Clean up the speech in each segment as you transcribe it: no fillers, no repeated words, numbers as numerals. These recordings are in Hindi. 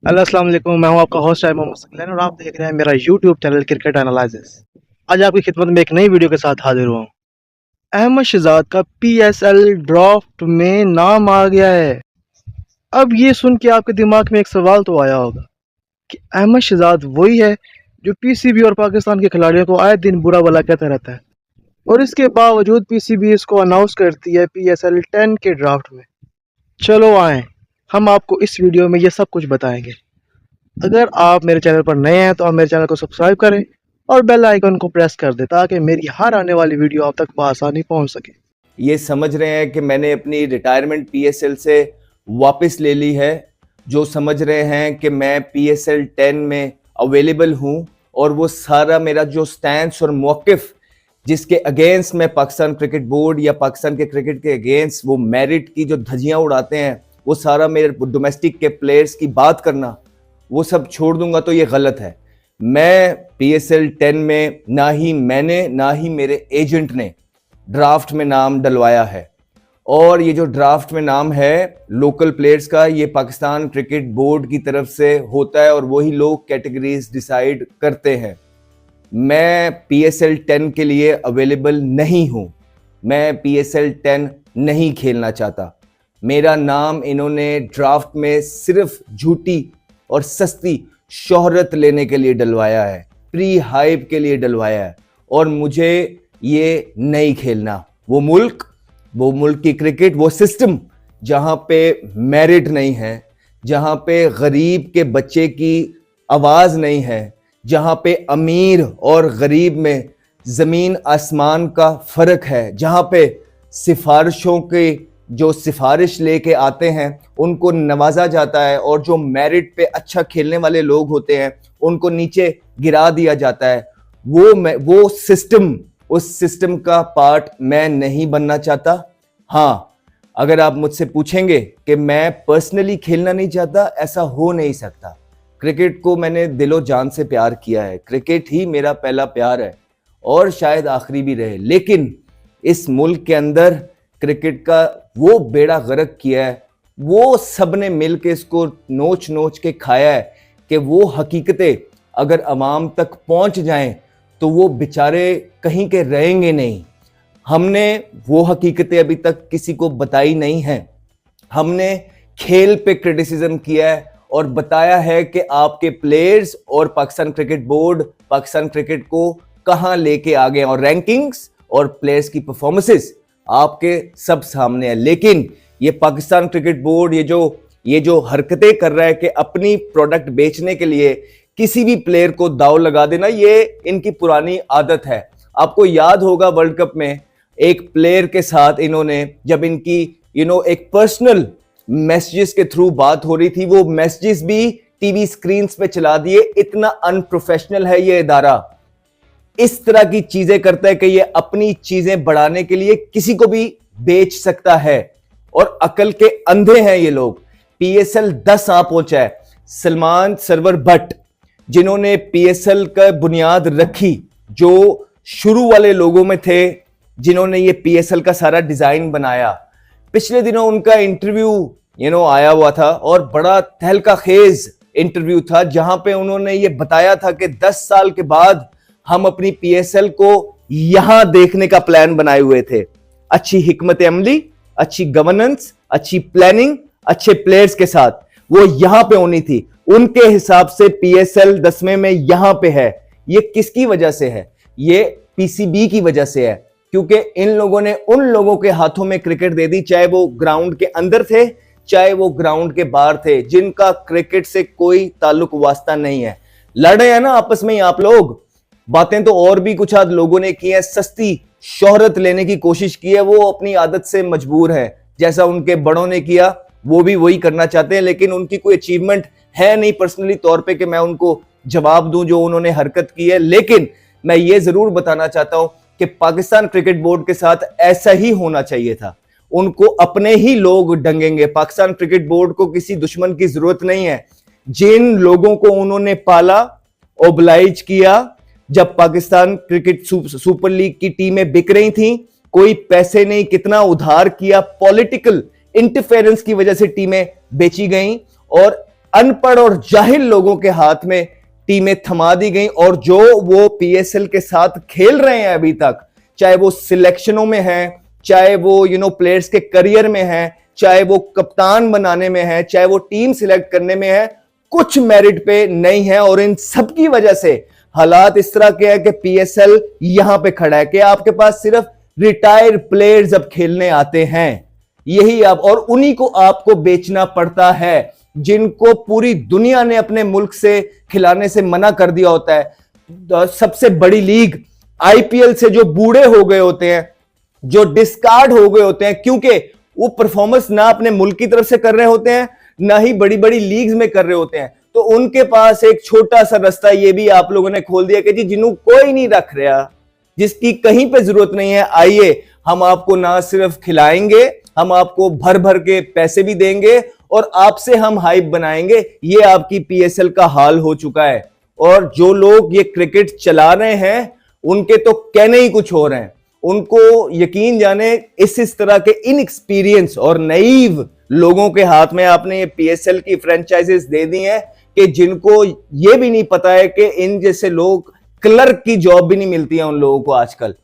हेलो अस्सलाम वालेकुम। मैं हूं आपका होस्ट है मोहम्मद सकलैन और आप देख रहे हैं मेरा यूट्यूब चैनल क्रिकेट एनालिसिस। आज आपकी खिदमत में एक नई वीडियो के साथ हाजिर हुआ हूं। अहमद शहजाद का पीएसएल ड्राफ्ट में नाम आ गया है। अब ये सुन के आपके दिमाग में एक सवाल तो आया होगा कि अहमद शहजाद वही है जो पीसीबी और पाकिस्तान के खिलाड़ियों को आए दिन बुरा भला कहता रहता है, और इसके बावजूद पीसीबी इसको अनाउंस करती है पीएसएल 10 के ड्राफ्ट में। चलो आए, हम आपको इस वीडियो में ये सब कुछ बताएंगे। अगर आप मेरे चैनल पर नए हैं तो आप मेरे चैनल को सब्सक्राइब करें और बेल आइकन को प्रेस कर दें ताकि मेरी हर आने वाली वीडियो आप तक आसानी पहुंच सके। ये समझ रहे हैं कि मैंने अपनी रिटायरमेंट पीएसएल से वापस ले ली है, जो समझ रहे हैं कि मैं पीएसएल 10 में अवेलेबल हूं, और वो सारा मेरा जो स्टैंस और मौक़िफ़ जिसके अगेंस्ट मैं पाकिस्तान क्रिकेट बोर्ड या पाकिस्तान के क्रिकेट के अगेंस्ट वो मेरिट की जो धज्जियां उड़ाते हैं, वो सारा मेरे डोमेस्टिक के प्लेयर्स की बात करना, वो सब छोड़ दूंगा तो ये गलत है। मैं पीएसएल 10 में ना ही मैंने ना ही मेरे एजेंट ने ड्राफ्ट में नाम डलवाया है, और ये जो ड्राफ्ट में नाम है लोकल प्लेयर्स का, ये पाकिस्तान क्रिकेट बोर्ड की तरफ से होता है और वही लोग कैटेगरीज डिसाइड करते हैं। मैं पीएसएल 10 के लिए अवेलेबल नहीं हूं। मैं पीएसएल 10 नहीं खेलना चाहता। मेरा नाम इन्होंने ड्राफ्ट में सिर्फ झूठी और सस्ती शोहरत लेने के लिए डलवाया है, प्री हाइप के लिए डलवाया है, और मुझे ये नहीं खेलना। वो मुल्क की क्रिकेट, वो सिस्टम जहां पे मेरिट नहीं है, जहां पे गरीब के बच्चे की आवाज नहीं है, जहां पे अमीर और गरीब में जमीन आसमान का फर्क है, जहां पे सिफारिशों के जो सिफारिश लेके आते हैं उनको नवाजा जाता है, और जो मेरिट पे अच्छा खेलने वाले लोग होते हैं उनको नीचे गिरा दिया जाता है, वो सिस्टम, उस सिस्टम का पार्ट मैं नहीं बनना चाहता। हाँ, अगर आप मुझसे पूछेंगे कि मैं पर्सनली खेलना नहीं चाहता, ऐसा हो नहीं सकता। क्रिकेट को मैंने दिलो जान से प्यार किया है, क्रिकेट ही मेरा पहला प्यार है और शायद आखिरी भी रहे, लेकिन इस मुल्क के अंदर क्रिकेट का वो बेड़ा गर्क किया है, वो सब ने मिल के इसको नोच नोच के खाया है कि वो हकीकतें अगर अवाम तक पहुंच जाएं तो वो बेचारे कहीं के रहेंगे नहीं। हमने वो हकीकतें अभी तक किसी को बताई नहीं हैं। हमने खेल पे क्रिटिसिज्म किया है और बताया है कि आपके प्लेयर्स और Pakistan cricket board Pakistan cricket को कहां लेके आ गए, और रैंकिंग्स और प्लेयर्स की परफॉर्मेंसेस आपके सब सामने है। लेकिन ये पाकिस्तान क्रिकेट बोर्ड ये जो हरकतें कर रहा है कि अपनी प्रोडक्ट बेचने के लिए किसी भी प्लेयर को दाव लगा देना, ये इनकी पुरानी आदत है। आपको याद होगा वर्ल्ड कप में एक प्लेयर के साथ इन्होंने, जब इनकी एक पर्सनल मैसेजेस के थ्रू बात हो रही थी, वो मैसेजेस भी टीवी स्क्रीन पे चला दिए। इतना अनप्रोफेशनल है ये इदारा, इस तरह की चीजें करता है कि ये अपनी चीजें बढ़ाने के लिए किसी को भी बेच सकता है, और अकल के अंधे हैं ये लोग। पीएसएल 10 आ पहुंचा है। सलमान सरवर भट्ट, जिन्होंने पीएसएल का बुनियाद रखी, जो शुरू वाले लोगों में थे, जिन्होंने ये पीएसएल का सारा डिजाइन बनाया, पिछले दिनों उनका इंटरव्यू आया हुआ था और बड़ा तहलका खेज इंटरव्यू था, जहां पे उन्होंने ये बताया था कि 10 साल के बाद हम अपनी पीएसएल को यहां देखने का प्लान बनाए हुए थे। अच्छी हिकमत अमली, अच्छी गवर्नेंस, अच्छी प्लानिंग, अच्छे प्लेयर्स के साथ वो यहां पे होनी थी। उनके हिसाब से पीएसएल 10वें में यहां पे है। ये किसकी वजह से है? ये पीसीबी की वजह से है, क्योंकि इन लोगों ने उन लोगों के हाथों में क्रिकेट दे दी, चाहे वो ग्राउंड के अंदर थे चाहे वो ग्राउंड के बाहर थे, जिनका क्रिकेट से कोई ताल्लुक वास्ता नहीं है। लड़े हैं ना आपस में ही आप लोग, बातें तो और भी कुछ आज लोगों ने की है, सस्ती शोहरत लेने की कोशिश की है। वो अपनी आदत से मजबूर है, जैसा उनके बड़ों ने किया वो भी वही करना चाहते हैं, लेकिन उनकी कोई अचीवमेंट है नहीं पर्सनली तौर पे कि मैं उनको जवाब दूं जो उन्होंने हरकत की है। लेकिन मैं ये जरूर बताना चाहता हूं कि पाकिस्तान क्रिकेट बोर्ड के साथ ऐसा ही होना चाहिए था। उनको अपने ही लोग डंगेंगे। पाकिस्तान क्रिकेट बोर्ड को किसी दुश्मन की जरूरत नहीं है। जिन लोगों को उन्होंने पाला, ओबलाइज किया, जब पाकिस्तान क्रिकेट सुपर लीग की टीमें बिक रही थी, कोई पैसे नहीं, कितना उधार किया, पॉलिटिकल इंटरफेरेंस की वजह से टीमें बेची गईं, और अनपढ़ और जाहिल लोगों के हाथ में टीमें थमा दी गई, और जो वो पीएसएल के साथ खेल रहे हैं अभी तक, चाहे वो सिलेक्शनों में है, चाहे वो प्लेयर्स के करियर में है, चाहे वो कप्तान बनाने में है, चाहे वो टीम सिलेक्ट करने में है, कुछ मेरिट पे नहीं है। और इन सब की वजह से हालात इस तरह के हैं कि पीएसएल यहां पे खड़ा है कि आपके पास सिर्फ रिटायर्ड प्लेयर्स अब खेलने आते हैं, यही आप, और उन्हीं को आपको बेचना पड़ता है जिनको पूरी दुनिया ने अपने मुल्क से खिलाने से मना कर दिया होता है। सबसे बड़ी लीग आईपीएल से जो बूढ़े हो गए होते हैं, जो डिस्कार्ड हो गए होते हैं, क्योंकि वो परफॉर्मेंस ना अपने मुल्क की तरफ से कर रहे होते हैं, ना ही बड़ी बड़ी लीग्स में कर रहे होते हैं, तो उनके पास एक छोटा सा रास्ता ये भी आप लोगों ने खोल दिया कि जी जिन्हों कोई नहीं रख रहा, जिसकी कहीं पे जरूरत नहीं है, आइए हम आपको ना सिर्फ खिलाएंगे, हम आपको भर भर के पैसे भी देंगे और आपसे हम हाइप बनाएंगे। ये आपकी पीएसएल का हाल हो चुका है। और जो लोग ये क्रिकेट चला रहे हैं उनके तो कहने ही कुछ हो रहे हैं। उनको यकीन जाने इस तरह के इनएक्सपीरियंस और नईव लोगों के हाथ में आपने ये पीएसएल की फ्रेंचाइजीज दे दी हैं कि जिनको ये भी नहीं पता है कि इन जैसे लोग, क्लर्क की जॉब भी नहीं मिलती है उन लोगों को आजकल।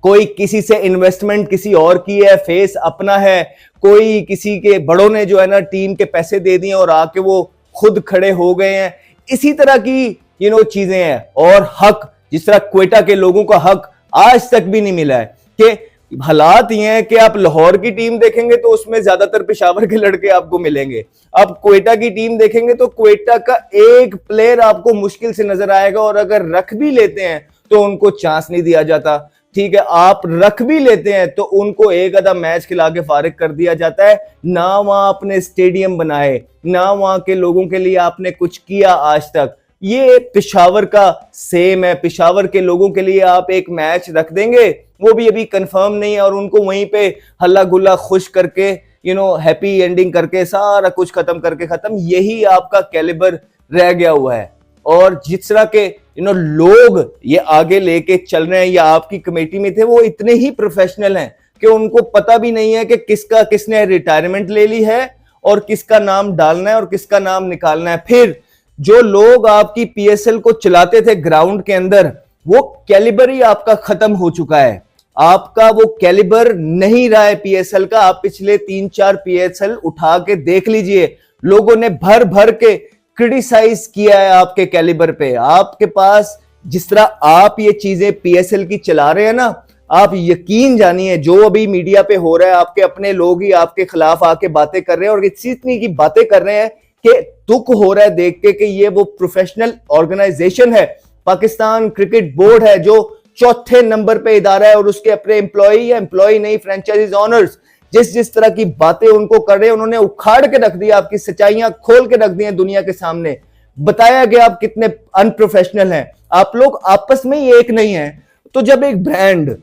कोई किसी से इन्वेस्टमेंट किसी और की है, फेस अपना है, कोई किसी के बड़ों ने जो है ना टीम के पैसे दे दिए और आके वो खुद खड़े हो गए हैं, इसी तरह की चीजें हैं। और हक, जिस तरह क्वेटा के लोगों का हक आज तक भी नहीं मिला है, कि हालात ये हैं कि आप लाहौर की टीम देखेंगे तो उसमें ज्यादातर पेशावर के लड़के आपको मिलेंगे, आप क्वेटा की टीम देखेंगे तो क्वेटा का एक प्लेयर आपको मुश्किल से नजर आएगा, और अगर रख भी लेते हैं तो उनको चांस नहीं दिया जाता। ठीक है, आप रख भी लेते हैं तो उनको एक आधा मैच खिला के फारिग कर दिया जाता है। ना वहां आपने स्टेडियम बनाए, ना वहां के लोगों के लिए आपने कुछ किया आज तक। ये पेशावर का सेम है, पेशावर के लोगों के लिए आप एक मैच रख देंगे, वो भी अभी कंफर्म नहीं है, और उनको वहीं पे हल्ला गुल्ला खुश करके हैप्पी एंडिंग करके सारा कुछ खत्म करके खत्म, यही आपका कैलिबर रह गया हुआ है। और जिस तरह के लोग ये आगे लेके चल रहे हैं या आपकी कमेटी में थे, वो इतने ही प्रोफेशनल हैं कि उनको पता भी नहीं है कि किसने रिटायरमेंट ले ली है और किसका नाम डालना है और किसका नाम निकालना है। फिर जो लोग आपकी पीएसएल को चलाते थे ग्राउंड के अंदर, वो कैलिबर ही आपका खत्म हो चुका है। आपका वो कैलिबर नहीं रहा है पीएसएल का। आप पिछले 3-4 पीएसएल उठा के देख लीजिए, लोगों ने भर भर के क्रिटिसाइज किया है आपके कैलिबर पे। आपके पास जिस तरह आप ये चीजें पीएसएल की चला रहे हैं ना, आप यकीन जानिए जो अभी मीडिया पे हो रहा है, आपके अपने लोग ही आपके खिलाफ आके बातें कर रहे हैं और इतनी की बातें कर रहे हैं कि दुख हो रहा है देख के कि ये वो प्रोफेशनल ऑर्गेनाइजेशन है, पाकिस्तान क्रिकेट बोर्ड है, जो चौथे नंबर पे इदारा है और उसके अपने एम्प्लॉय नहीं, फ्रेंचाइजीज ऑनर्स जिस तरह की बातें उनको कर रहे हैं, उन्होंने उखाड़ के रख दिया, आपकी सच्चाइयां खोल के रख दी हैं दुनिया के सामने। बताया गया आप कितने अनप्रोफेशनल हैं, आप लोग आपस में ही एक नहीं है। तो जब एक ब्रांड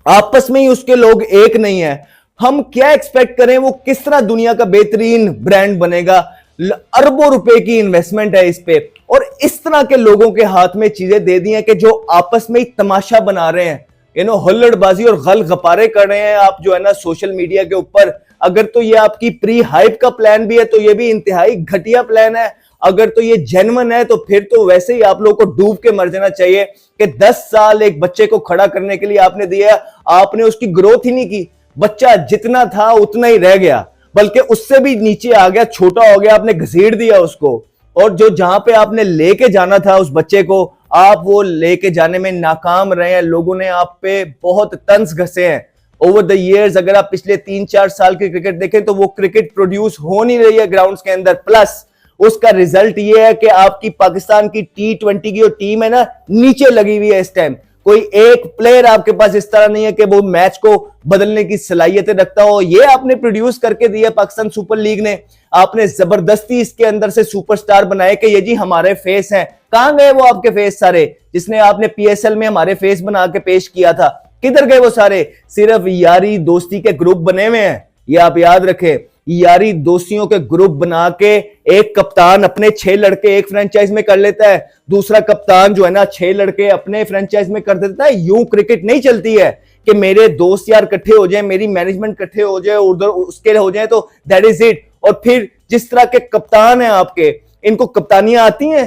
आपस में ही उसके लोग एक नहीं है, हम क्या एक्सपेक्ट करें वो किस तरह दुनिया का बेहतरीन ब्रांड बनेगा। अरबों रुपए की इन्वेस्टमेंट है इस पे, और इस तरह के लोगों के हाथ में चीजें दे दी हैं कि जो आपस में ही तमाशा बना रहे हैं, हुल्लड़बाजी और गल गपारे कर रहे हैं आप जो है ना सोशल मीडिया के ऊपर। अगर तो ये आपकी प्री हाइप का प्लान भी है तो ये भी इंतहाई घटिया प्लान है। अगर तो ये जेन्युइन है तो फिर तो वैसे ही आप लोगों को डूब के मर जाना चाहिए कि 10 साल एक बच्चे को खड़ा करने के लिए आपने दिया, आपने उसकी ग्रोथ ही नहीं की। बच्चा जितना था उतना ही रह गया, बल्कि उससे भी नीचे आ गया, छोटा हो गया, आपने घसीट दिया उसको। और जो जहां पे आपने लेके जाना था उस बच्चे को, आप वो लेके जाने में नाकाम रहे हैं। लोगों ने आप पे बहुत तंज घसे हैं ओवर द इयर्स। अगर आप पिछले 3-4 साल की क्रिकेट देखें तो वो क्रिकेट प्रोड्यूस हो नहीं रही है ग्राउंड्स के अंदर। प्लस उसका रिजल्ट ये है कि आपकी पाकिस्तान की T20 की जो टीम है ना, नीचे लगी हुई है इस टाइम। कोई एक प्लेयर आपके पास इस तरह नहीं है कि वो मैच को बदलने की सलाहियतें रखता हो। ये आपने प्रोड्यूस करके दिया पाकिस्तान सुपर लीग ने। आपने जबरदस्ती इसके अंदर से सुपरस्टार बनाए कि ये जी हमारे फेस हैं। कहां गए वो आपके फेस सारे, जिसने आपने पीएसएल में हमारे फेस बना के पेश किया था? किधर गए वो सारे? सिर्फ यारी दोस्ती के ग्रुप बने हुए हैं, ये आप याद रखें। यारी दोस्तियों के ग्रुप बना के एक कप्तान अपने 6 लड़के एक फ्रेंचाइज में कर लेता है, दूसरा कप्तान जो है ना 6 लड़के अपने फ्रेंचाइज में कर देता है। यूं क्रिकेट नहीं चलती है कि मेरे दोस्त यार इकट्ठे हो जाए, मेरी मैनेजमेंट इकट्ठे हो जाए, उधर उसके हो जाए तो दैट इज इट। और फिर जिस तरह के कप्तान है आपके, इनको कप्तानियां आती हैं?